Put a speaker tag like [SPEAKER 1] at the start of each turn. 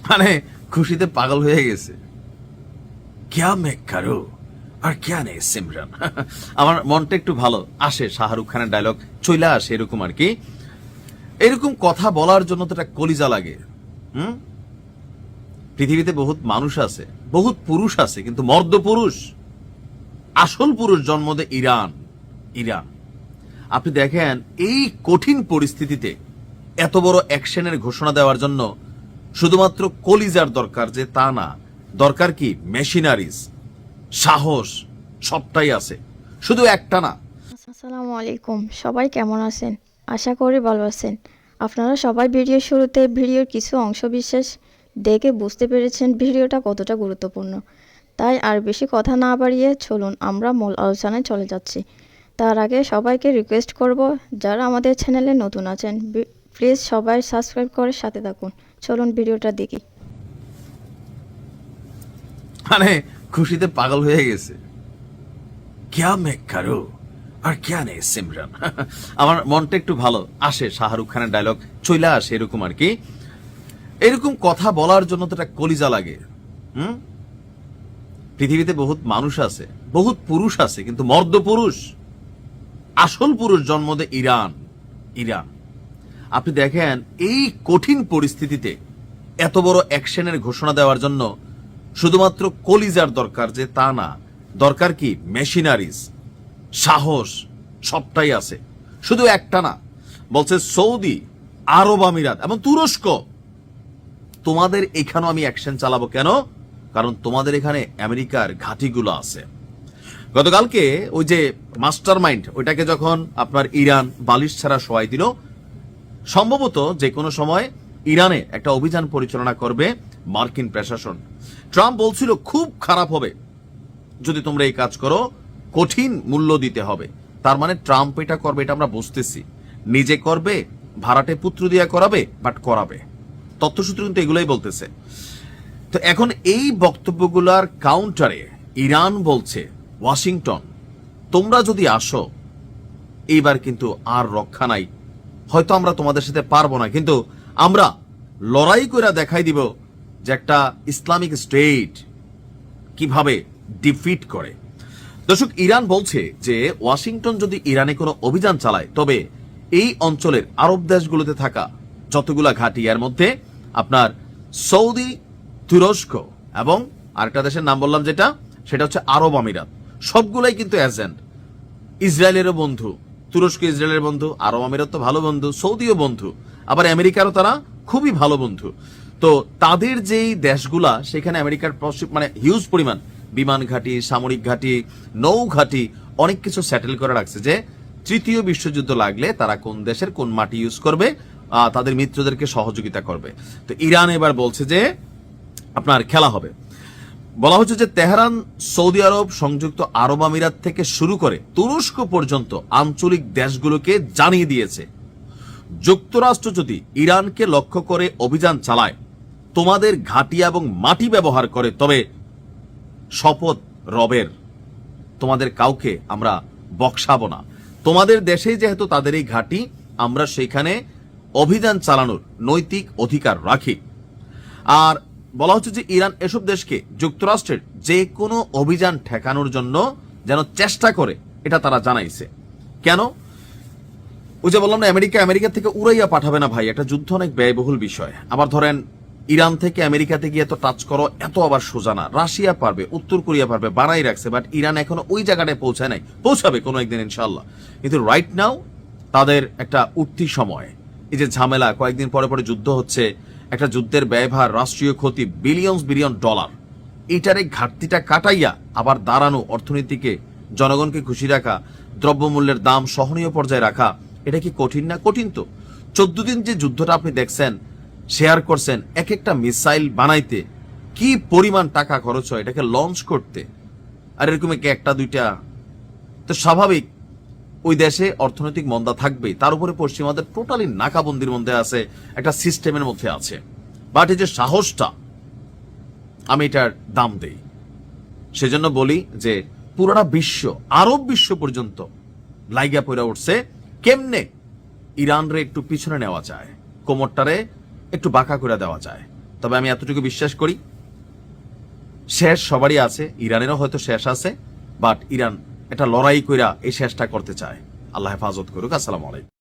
[SPEAKER 1] মানে খুশিতে পাগল হয়ে গেছে। ক্যা মে করো আর ক্যা নেই সিমরান। আমার মনটা একটু ভালো আসে, শাহরুখ খানের ডায়লগ চইলা আসে এরকম আর কি। এরকম কথা বলার জন্য তো একটা কলিজা লাগে। পৃথিবীতে বহুত মানুষ আছে, বহুত পুরুষ আছে, কিন্তু মর্দ পুরুষ, আসল পুরুষ জন্ম দেয় ইরান। ইরান আপনি দেখেন এই কঠিন পরিস্থিতিতে এত বড় অ্যাকশনের ঘোষণা দেওয়ার জন্য শুধুমাত্র কলিজার দরকার যে তা না, দরকার কি মেশিনারিজ, সাহস, সবটাই আছে, শুধু একটা না।
[SPEAKER 2] আসসালামু আলাইকুম, সবাই কেমন আছেন? আশা করি ভালো আছেন। আপনারা সবাই ভিডিওর শুরুতে ভিডিওর কিছু অংশ বিশেষ দেখে বুঝতে পেরেছেন ভিডিওটা কতটা গুরুত্বপূর্ণ। তাই আর বেশি কথা না বাড়িয়ে চলুন আমরা মূল আলোচনায় চলে যাচ্ছি। তার আগে সবাইকে রিকোয়েস্ট করব, যারা আমাদের চ্যানেলে নতুন আছেন প্লিজ সবাই সাবস্ক্রাইব করে সাথে থাকুন। চলুন ভিডিওটা দেখি।
[SPEAKER 1] মানে খুশিতে পাগল হয়ে গেছে। ক্যা মে করো আর ক্যা নেই সিমরান। আমার মনটা একটু ভালো আসে, শাহরুখ খানের ডায়লগ চইলা আসে এরকম আর কি। এরকম কথা বলার জন্য তো একটা কলিজা লাগে। পৃথিবীতে বহুত মানুষ আছে, বহুত পুরুষ আছে, কিন্তু মর্দ পুরুষ, আসল পুরুষ জন্ম দেয় ইরান। ইরান আপনি দেখেন এই কঠিন পরিস্থিতিতে এত বড় অ্যাকশনের ঘোষণা দেওয়ার জন্য শুধুমাত্র কলিজার দরকার যে তা না, দরকার কি মেশিনারিজ, সাহস, সবটাই আছে, শুধু একটা না। বলছে সৌদি আরব আমিরাত এবং তুরস্ক, তোমাদের এখানেও আমি অ্যাকশন চালাবো। কেন? কারণ তোমাদের এখানে আমেরিকার ঘাঁটিগুলো আছে। গতকালকে ওই যে মাস্টার মাইন্ড, ওইটাকে যখন আপনার ইরান বালিশ ছাড়া শোয়াই দিল, সম্ভবত যে কোনো সময় ইরানে একটা অভিযান পরিচালনা করবে মার্কিন প্রশাসন। ট্রাম্প বলছিল খুব খারাপ হবে যদি তোমরা এই কাজ করো, কঠিন মূল্য দিতে হবে। তার মানে ট্রাম্প এটা করবে, এটা আমরা বুঝতেছি। নিজে করবে, ভাড়াটে পুত্র দিয়া করাবে, বাট করাবে। তথ্যসূত্র কিন্তু এগুলোই বলতেছে। তো এখন এই বক্তব্যগুলোর কাউন্টারে ইরান বলছে, ওয়াশিংটন তোমরা যদি আসো এইবার কিন্তু আর রক্ষা নাই, হয়তো আমরা তোমাদের সাথে পারবো না, কিন্তু আমরা লড়াই করে দেখাই দিব যে একটা ইসলামিক স্টেট কিভাবে ডিফিট করে। দর্শক, ইরান বলছে যে ওয়াশিংটন যদি ইরানে কোনো অভিযান চালায়, তবে এই অঞ্চলের আরব দেশগুলোতে থাকা যতগুলা ঘাঁটি, এর মধ্যে আপনার সৌদি, তুরস্ক এবং আরেকটা দেশের নাম বললাম যেটা, সেটা হচ্ছে আরব আমিরাত, সবগুলাই কিন্তু এজেন্ট। ইসরায়েলেরও বন্ধু, তুরস্ক ইসরায়েলের বন্ধু, আরব আমিরাত তো ভালো বন্ধু, সৌদিও বন্ধু, আবার আমেরিকারও তারা খুবই ভালো বন্ধু। তো তাদের যেই দেশগুলা, সেখানে আমেরিকার মানে হিউজ পরিমাণ বিমান ঘাঁটি, সামরিক ঘাঁটি, নৌ ঘাঁটি, অনেক কিছু সেটেল করে রাখছে যে তৃতীয় বিশ্বযুদ্ধ লাগলে তারা কোন দেশের কোন মাটি ইউজ করবে, তাদের মিত্রদেরকে সহযোগিতা করবে। তো ইরান এবার বলছে যে আপনার খেলা হবে। বলা হচ্ছে যে তেহরান সৌদি আরব, সংযুক্ত আরব আমিরাত থেকে শুরু করে তুরস্ক পর্যন্ত আঞ্চলিক দেশগুলোকে জানিয়ে দিয়েছে, যুক্তরাষ্ট্র যদি ইরানকে লক্ষ্য করে অভিযান চালায়, তোমাদের ঘাঁটি এবং মাটি ব্যবহার করে, তবে শপথ রবের, তোমাদের কাউকে আমরা বক্সাবো না। তোমাদের দেশেই যেহেতু তাদের এই ঘাঁটি, আমরা সেখানে অভিযান চালানোর নৈতিক অধিকার রাখি। আর বলা হচ্ছে যে ইরান এসব দেশকে যুক্তরাষ্ট্রের যে কোনো অভিযান ঠেকানোর জন্য যেন চেষ্টা করে, এটা তারা জানাইছে। কেন? ওই যে বললাম না, আমেরিকা থেকে উড়াইয়া পাঠাবে না ভাই, একটা যুদ্ধ অনেক ব্যয়বহুল বিষয়। আবার ধরেন ইরান থেকে আমেরিকাতে গিয়ে তো টাচ করো, এত আবার সোজা না। রাশিয়া পারবে, উত্তর কোরিয়া পারবে, বানাই রাখছে, বাট ইরান এখনো ওই জায়গাটায় পৌঁছায় নাই, পৌঁছাবে কোনো একদিন ইনশাল্লাহ। কিন্তু রাইট নাও তাদের একটা উঠতি সময়, এই যে ঝামেলা, কয়েকদিন পরে পরে যুদ্ধ হচ্ছে, একটা যুদ্ধের ব্যয়ভার, রাষ্ট্রীয় ক্ষতি বিলিয়ন ডলার, এইটার এই ঘাটতিটা কাটাইয়া আবার দাঁড়ানো, অর্থনীতিকে, জনগণকে খুশি রাখা, দ্রব্যমূল্যের দাম সহনীয় পর্যায়ে রাখা, এটা কি কঠিন না? কঠিন তো। 14 দিন যে যুদ্ধটা আপনি দেখছেন, শেয়ার করছেন, এক একটা মিসাইল বানাইতে কি পরিমাণ টাকা খরচ হয়, এটাকে লঞ্চ করতে, আর এরকম একটা দুইটা। তো স্বাভাবিক ওই দেশে অর্থনৈতিক মন্দা থাকবে, তার উপরে পশ্চিমাদের টোটালি নাকাবন্দির মধ্যে আছে, একটা সিস্টেমের মধ্যে আছে। বাট এই যে সাহসটা, আমি এটার দাম দেই। সেজন্য বলি যে পুরোটা বিশ্ব, আরব বিশ্ব পর্যন্ত লাইগা পড়া উঠছে কেমনে ইরানরে একটু পিছনে নেওয়া যায়, কোমরটারে একটু বাঁকা করে দেওয়া যায়। তবে আমি এতটুকু বিশ্বাস করি, শেষ সবারই আছে, ইরানেরও হয়তো শেষ আছে, বাট ইরান এটা লড়াই কইরা এই শেষটা করতে চায়। আল্লাহ হেফাজত করুক। আসসালামু আলাইকুম।